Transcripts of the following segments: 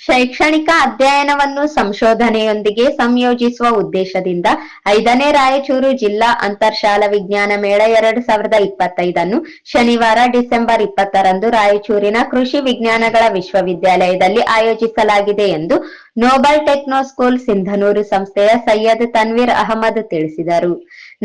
ಶೈಕ್ಷಣಿಕ ಅಧ್ಯಯನವನ್ನು ಸಂಶೋಧನೆಯೊಂದಿಗೆ ಸಂಯೋಜಿಸುವ ಉದ್ದೇಶದಿಂದ 5ನೇ ರಾಯಚೂರು ಜಿಲ್ಲಾ ಅಂತರ್ಶಾಲಾ ವಿಜ್ಞಾನ ಮೇಳ 2025 ಶನಿವಾರ ಡಿಸೆಂಬರ್ 20ರಂದು ರಾಯಚೂರಿನ ಕೃಷಿ ವಿಜ್ಞಾನಗಳ ವಿಶ್ವವಿದ್ಯಾಲಯದಲ್ಲಿ ಆಯೋಜಿಸಲಾಗಿದೆ ಎಂದು ನೋಬಲ್ ಟೆಕ್ನೋ ಸ್ಕೂಲ್ ಸಿಂಧನೂರು ಸಂಸ್ಥೆಯ ಸೈಯದ್ ತನ್ವೀರ್ ಅಹಮದ್ ತಿಳಿಸಿದರು.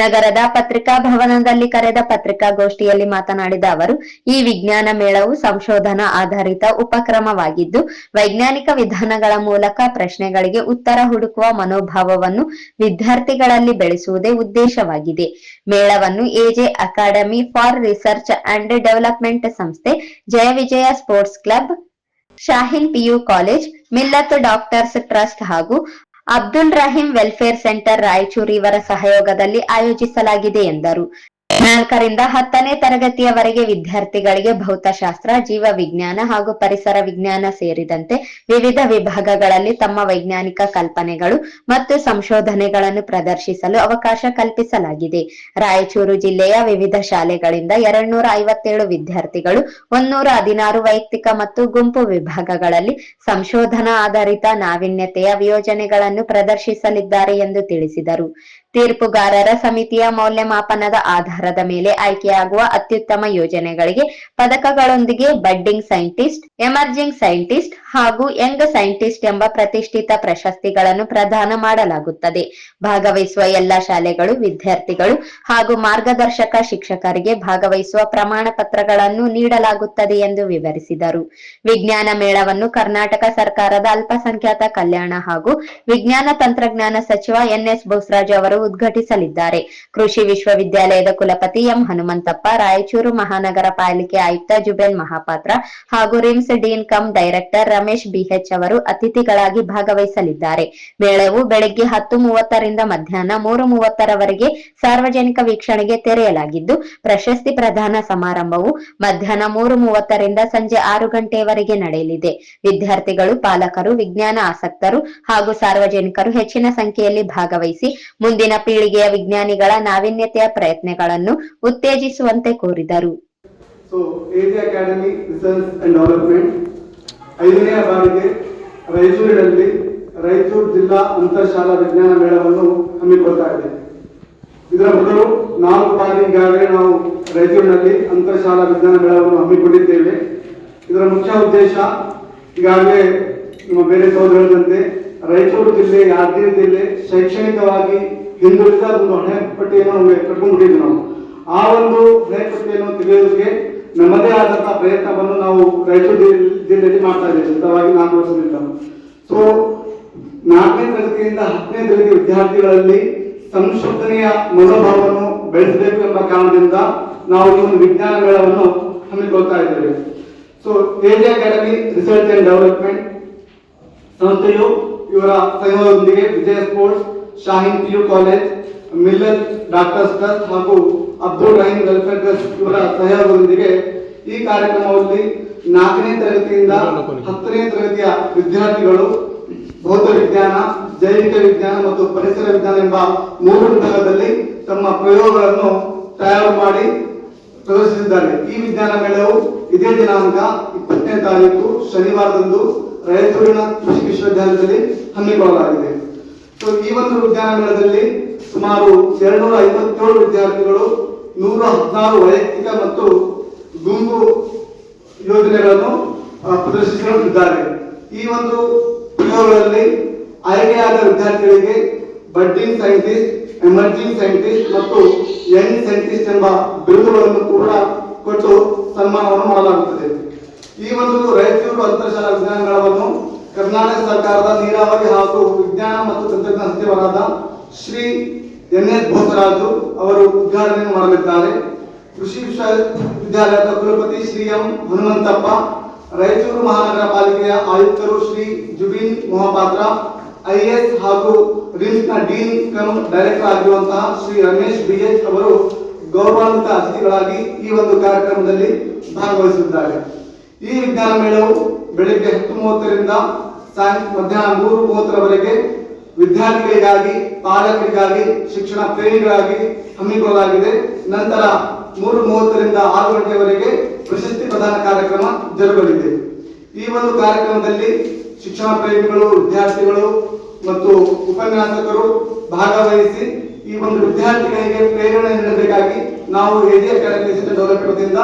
ನಗರದ ಪತ್ರಿಕಾ ಭವನದಲ್ಲಿ ಕರೆದ ಪತ್ರಿಕಾಗೋಷ್ಠಿಯಲ್ಲಿ ಮಾತನಾಡಿದ ಅವರು, ಈ ವಿಜ್ಞಾನ ಮೇಳವು ಸಂಶೋಧನಾ ಆಧಾರಿತ ಉಪಕ್ರಮವಾಗಿದ್ದು, ವೈಜ್ಞಾನಿಕ ವಿಧಾನಗಳ ಮೂಲಕ ಪ್ರಶ್ನೆಗಳಿಗೆ ಉತ್ತರ ಹುಡುಕುವ ಮನೋಭಾವವನ್ನು ವಿದ್ಯಾರ್ಥಿಗಳಲ್ಲಿ ಬೆಳೆಸುವುದೇ ಉದ್ದೇಶವಾಗಿದೆ. ಮೇಳವನ್ನು AJ academy for research and development ಸಂಸ್ಥೆ, Jayavijaya sports club, Shaheen PU college, Millat doctors trust ಹಾಗೂ ಅಬ್ದುಲ್ ರಹೀಂ ವೆಲ್ಫೇರ್ ಸೆಂಟರ್ ರಾಯಚೂರು ಇವರ ಸಹಯೋಗದಲ್ಲಿ ಆಯೋಜಿಸಲಾಗಿದೆ ಎಂದರು. 4ರಿಂದ 10ನೇ ತರಗತಿಯವರೆಗೆ ವಿದ್ಯಾರ್ಥಿಗಳಿಗೆ ಭೌತಶಾಸ್ತ್ರ, ಜೀವ ವಿಜ್ಞಾನ ಹಾಗೂ ಪರಿಸರ ವಿಜ್ಞಾನ ಸೇರಿದಂತೆ ವಿವಿಧ ವಿಭಾಗಗಳಲ್ಲಿ ತಮ್ಮ ವೈಜ್ಞಾನಿಕ ಕಲ್ಪನೆಗಳು ಮತ್ತು ಸಂಶೋಧನೆಗಳನ್ನು ಪ್ರದರ್ಶಿಸಲು ಅವಕಾಶ ಕಲ್ಪಿಸಲಾಗಿದೆ. ರಾಯಚೂರು ಜಿಲ್ಲೆಯ ವಿವಿಧ ಶಾಲೆಗಳಿಂದ 257 ವಿದ್ಯಾರ್ಥಿಗಳು 116 ವೈಯಕ್ತಿಕ ಮತ್ತು ಗುಂಪು ವಿಭಾಗಗಳಲ್ಲಿ ಸಂಶೋಧನಾ ಆಧಾರಿತ ನಾವೀನ್ಯತೆಯ ಯೋಜನೆಗಳನ್ನು ಪ್ರದರ್ಶಿಸಲಿದ್ದಾರೆ ಎಂದು ತಿಳಿಸಿದರು. ತೀರ್ಪುಗಾರರ ಸಮಿತಿಯ ಮೌಲ್ಯಮಾಪನದ ಆಧಾರದ ಮೇಲೆ ಆಯ್ಕೆಯಾಗುವ ಅತ್ಯುತ್ತಮ ಯೋಜನೆಗಳಿಗೆ ಪದಕಗಳೊಂದಿಗೆ ಬಡ್ಡಿಂಗ್ ಸೈಂಟಿಸ್ಟ್, ಎಮರ್ಜಿಂಗ್ ಸೈಂಟಿಸ್ಟ್ ಹಾಗೂ ಯಂಗ್ ಸೈಂಟಿಸ್ಟ್ ಎಂಬ ಪ್ರತಿಷ್ಠಿತ ಪ್ರಶಸ್ತಿಗಳನ್ನು ಪ್ರದಾನ ಮಾಡಲಾಗುತ್ತದೆ. ಭಾಗವಹಿಸುವ ಎಲ್ಲಾ ಶಾಲೆಗಳು, ವಿದ್ಯಾರ್ಥಿಗಳು ಹಾಗೂ ಮಾರ್ಗದರ್ಶಕ ಶಿಕ್ಷಕರಿಗೆ ಭಾಗವಹಿಸುವ ಪ್ರಮಾಣ ಪತ್ರಗಳನ್ನು ನೀಡಲಾಗುತ್ತದೆ ಎಂದು ವಿವರಿಸಿದರು. ವಿಜ್ಞಾನ ಮೇಳವನ್ನು ಕರ್ನಾಟಕ ಸರ್ಕಾರದ ಅಲ್ಪಸಂಖ್ಯಾತ ಕಲ್ಯಾಣ ಹಾಗೂ ವಿಜ್ಞಾನ ತಂತ್ರಜ್ಞಾನ ಸಚಿವ ಎನ್ಎಸ್ ಬೋಸರಾಜ್ ಅವರು ಉದ್ಘಾಟಿಸಲಿದ್ದಾರೆ. ಕೃಷಿ ವಿಶ್ವವಿದ್ಯಾಲಯದ ಕುಲಪತಿ ಎಂ ಹನುಮಂತಪ್ಪ, ರಾಯಚೂರು ಮಹಾನಗರ ಪಾಲಿಕೆ ಆಯುಕ್ತ ಜುಬೇಲ್ ಮಹಾಪಾತ್ರ ಹಾಗೂ RIMS dean cum director Ramesh BH ಅವರು ಅತಿಥಿಗಳಾಗಿ ಭಾಗವಹಿಸಲಿದ್ದಾರೆ. ಮೇಳವು ಬೆಳಗ್ಗೆ 10:30ರಿಂದ ಮಧ್ಯಾಹ್ನ 3:30ರವರೆಗೆ ಸಾರ್ವಜನಿಕ ವೀಕ್ಷಣೆಗೆ ತೆರೆಯಲಾಗಿದ್ದು, ಪ್ರಶಸ್ತಿ ಪ್ರದಾನ ಸಮಾರಂಭವು ಮಧ್ಯಾಹ್ನ 3:30ರಿಂದ ಸಂಜೆ 6 ಗಂಟೆಯವರೆಗೆ ನಡೆಯಲಿದೆ. ವಿದ್ಯಾರ್ಥಿಗಳು, ಪಾಲಕರು, ವಿಜ್ಞಾನ ಆಸಕ್ತರು ಹಾಗೂ ಸಾರ್ವಜನಿಕರು ಹೆಚ್ಚಿನ ಸಂಖ್ಯೆಯಲ್ಲಿ ಭಾಗವಹಿಸಿ ಮುಂದಿನ ಪೀಳಿಗೆಯ ವಿಜ್ಞಾನಿಗಳ ನಾವೀನ್ಯತೆಯ ಪ್ರಯತ್ನಗಳನ್ನು ಉತ್ತೇಜಿಸುವಂತೆ ಕೋರಿದರು. AJ academy research and development 5ನೇ ಬಾರಿಗೆ ರಾಯಚೂರಿನಲ್ಲಿ ರಾಯಚೂರು ಜಿಲ್ಲಾ ಅಂತರ್ಶಾಲಾ ವಿಜ್ಞಾನ ಮೇಳವನ್ನು ಹಮ್ಮಿಕೊಳ್ತಾ ಇದೆ. ಇದರ ಮೊದಲು 4 ಬಾರಿ ಈಗಾಗಲೇ ನಾವು ರಾಯಚೂರಿನಲ್ಲಿ ಅಂತರ್ಶಾಲಾ ವಿಜ್ಞಾನ ಮೇಳವನ್ನು ಹಮ್ಮಿಕೊಂಡಿದ್ದೇವೆ. ಇದರ ಮುಖ್ಯ ಉದ್ದೇಶ ಈಗಾಗಲೇ ನಿಮ್ಮ ಬೇರೆ ಸಹೋದರರಂತೆ ರಾಯಚೂರು ಜಿಲ್ಲೆ, ಯಾದಗಿರಿ ಜಿಲ್ಲೆ ಶೈಕ್ಷಣಿಕವಾಗಿ ಹಿಂದುಳಿದ ಒಂದು ಹಣೆಪಟ್ಟಿಯನ್ನು ಕಟ್ಕೊಂಡ್ಬಿಟ್ಟಿದ್ವಿ ನಾವು. ಆ ಒಂದು ಹಣೆಪಟ್ಟಿಯನ್ನು ತೆಗೆಯೋದಕ್ಕೆ ನಮ್ಮದೇ ಆದಂತಹ ಪ್ರಯತ್ನವನ್ನು ನಾವು ರಾಯಚೂರು ಜಿಲ್ಲೆಯಲ್ಲಿ ಮಾಡ್ತಾ ಇದ್ದೇವೆ ಸತತವಾಗಿ 4 ವರ್ಷದಿಂದ. ಸೊ 4ನೇ ತರಗತಿಯಿಂದ 10ನೇ ತರಗತಿ ವಿದ್ಯಾರ್ಥಿಗಳಲ್ಲಿ ಸಂಶೋಧನೆಯ ಮನೋಭಾವವನ್ನು ಬೆಳೆಸಬೇಕು ಎಂಬ ಕಾರಣದಿಂದ ನಾವು ಈ ಒಂದು ವಿಜ್ಞಾನ ಮೇಳವನ್ನು ಹಮ್ಮಿಕೊಳ್ತಾ ಇದ್ದೇವೆ. So AJ academy research and development ಸಂಸ್ಥೆಯು ಇವರ ಸಹಯೋಗದೊಂದಿಗೆ Vijaya sports, Shaheen PU college, Millat doctors trust ಹಾಗೂ ಅಬ್ದುಲ್ ರಹೀಂ ವೆಲ್ಫೇರ್ ಟ್ರಸ್ಟ್ ಇವರ ಸಹಯೋಗದೊಂದಿಗೆ ಈ ಕಾರ್ಯಕ್ರಮದಲ್ಲಿ 4ನೇ ತರಗತಿಯಿಂದ 10ನೇ ತರಗತಿಯ ವಿದ್ಯಾರ್ಥಿಗಳು ಭೌತ ವಿಜ್ಞಾನ, ಜೈವಿಕ ವಿಜ್ಞಾನ ಮತ್ತು ಪರಿಸರ ವಿಜ್ಞಾನ ಎಂಬ 3 ವಿಭಾಗದಲ್ಲಿ ತಮ್ಮ ಪ್ರಯೋಗಗಳನ್ನು ತಯಾರು ಮಾಡಿ ಪ್ರದರ್ಶಿಸಿದ್ದಾರೆ. ಈ ವಿಜ್ಞಾನ ಮೇಳವು ಇದೇ ದಿನಾಂಕ 20ನೇ ತಾರೀಕು ಶನಿವಾರದಂದು ರಾಯಚೂರಿನ ಕೃಷಿ ವಿಶ್ವವಿದ್ಯಾಲಯದಲ್ಲಿ ಹಮ್ಮಿಕೊಳ್ಳಲಾಗಿದೆ. ಸೊ ಈ ಒಂದು ವಿಜ್ಞಾನ ಮೇಳದಲ್ಲಿ ಸುಮಾರು 257 ವಿದ್ಯಾರ್ಥಿಗಳು 116 ವೈಯಕ್ತಿಕ ಮತ್ತು ಗುಂಪು ಯೋಜನೆಗಳನ್ನು ಪ್ರದರ್ಶಿಸಲಿದ್ದಾರೆ. ಈ ಒಂದು ಪ್ರಯೋಗಗಳಲ್ಲಿ ಆಯ್ಕೆಯಾದ ವಿದ್ಯಾರ್ಥಿಗಳಿಗೆ ಬಡ್ಡಿಂಗ್ ಸೈಂಟಿಸ್ಟ್, ಎಮರ್ಜಿಂಗ್ ಸೈಂಟಿಸ್ಟ್ ಮತ್ತು ಯಂಗ್ ಸೈಂಟಿಸ್ಟ್ ಎಂಬ ಬಿರುದುಗಳನ್ನು ಕೂಡ ಕೊಟ್ಟು ಸನ್ಮಾನವನ್ನು ಮಾಡಲಾಗುತ್ತದೆ. ಈ ಒಂದು ರಾಯಚೂರು ಅಂತರ್ಶಾಲಾ ವಿಜ್ಞಾನ ಮೇಳವನ್ನು ಕರ್ನಾಟಕ ಸರ್ಕಾರದ ನೀರಾವರಿ ಹಾಗೂ ವಿಜ್ಞಾನ ಮತ್ತು ತಂತ್ರಜ್ಞಾನ ಸಚಿವರಾದ ಶ್ರೀ ಎನ್ಎಸ್ ಬೋಸರಾಜು ಅವರು ಉದ್ಘಾಟನೆ ಮಾಡಲಿದ್ದಾರೆ. ಕೃಷಿ ವಿಶ್ವವಿದ್ಯಾಲಯದ ಕುಲಪತಿ ಶ್ರೀ ಎಂ ಹನುಮಂತಪ್ಪ, ರಾಯಚೂರು ಮಹಾನಗರ ಪಾಲಿಕೆಯ ಆಯುಕ್ತರು ಶ್ರೀ ಜುಬಿನ್ ಮೊಹಪಾತ್ರ, ಐಎಸ್ ಹಾಗೂ ರಿಮ್ಸ್ ನ ಡೀನ್ ಕಮ್ ಡೈರೆಕ್ಟರ್ ಆಗಿರುವಂತಹ ಶ್ರೀ ರಮೇಶ್ ಬಿಎಚ್ ಅವರು ಗೌರವಾನ್ವಿತ ಅತಿಥಿಗಳಾಗಿ ಈ ಒಂದು ಕಾರ್ಯಕ್ರಮದಲ್ಲಿ ಭಾಗವಹಿಸಿದ್ದಾರೆ. ಈ ವಿಜ್ಞಾನ ಮೇಳವು ಬೆಳಿಗ್ಗೆ 10:30ರಿಂದ ಮಧ್ಯಾಹ್ನ 3:30ರವರೆಗೆ ವಿದ್ಯಾರ್ಥಿಗಳಿಗಾಗಿ, ಪಾಲಕರಿಗಾಗಿ, ಶಿಕ್ಷಣ ಪ್ರೇಮಿಗಳಾಗಿ ಹಮ್ಮಿಕೊಳ್ಳಲಾಗಿದೆ. ನಂತರ 3:30ರಿಂದ 6 ಗಂಟೆಯವರೆಗೆ ಪ್ರಶಸ್ತಿ ಪ್ರದಾನ ಕಾರ್ಯಕ್ರಮ ಜರುಗಲಿದೆ. ಈ ಒಂದು ಕಾರ್ಯಕ್ರಮದಲ್ಲಿ ಶಿಕ್ಷಣ ಪ್ರೇಮಿಗಳು, ವಿದ್ಯಾರ್ಥಿಗಳು ಮತ್ತು ಉಪನ್ಯಾಸಕರು ಭಾಗವಹಿಸಿ ಈ ಒಂದು ವಿದ್ಯಾರ್ಥಿಗಳಿಗೆ ಪ್ರೇರಣೆ ನೀಡಬೇಕಾಗಿ ನಾವು ಎಜಿ ಅಕಾಡೆಮಿ ಡೆವಲಪ್ಮೆಂಟ್ ವತಿಯಿಂದ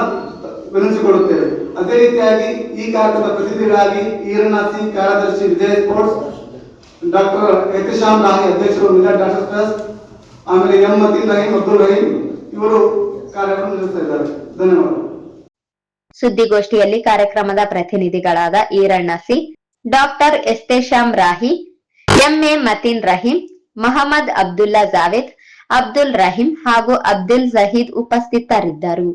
ವಿನಂತಿಸಿಕೊಳ್ಳುತ್ತೇವೆ. ಅದೇ ರೀತಿಯಾಗಿ ಈ ಕಾರ್ಯಕ್ರಮದ ಪ್ರತಿನಿಧಿಗಳಾಗಿ ಈರಣ್ಣ ಸಿಂಗ್ ಕಾರ್ಯದರ್ಶಿ ವಿಜಯ್ ಸ್ಪೋರ್ಟ್ಸ್, ಡಾಕ್ಟರ್ ಎಹ್ತಿಶಾಮ್ ರಾಹಿ ಅಧ್ಯಕ್ಷರು ಮಿಲಾದ್ ಡಾಕ್ಟರ್ ಟ್ರಸ್ಟ್, ಆಮೇಲೆ ಎಂ ಮತೀನ್ ರಹೀಂ, ಅಬ್ದುಲ್ ರಹೀಂ ಇವರು ಕಾರ್ಯಕ್ರಮ ನಿರ್ವಹಿಸ್ತಾ ಇದ್ದಾರೆ. ಧನ್ಯವಾದ. ಸುದ್ದಿಗೋಷ್ಠಿಯಲ್ಲಿ ಕಾರ್ಯಕ್ರಮದ ಪ್ರತಿನಿಧಿಗಳಾದ Iranna C, doctor Ehtisham Rahi, MA Mateen Rahim, Mohammed Abdulla Javed, Abdul Rahim ಹಾಗೂ ಅಬ್ದುಲ್ ಜಹೀದ್ ಉಪಸ್ಥಿತರಿದ್ದರು.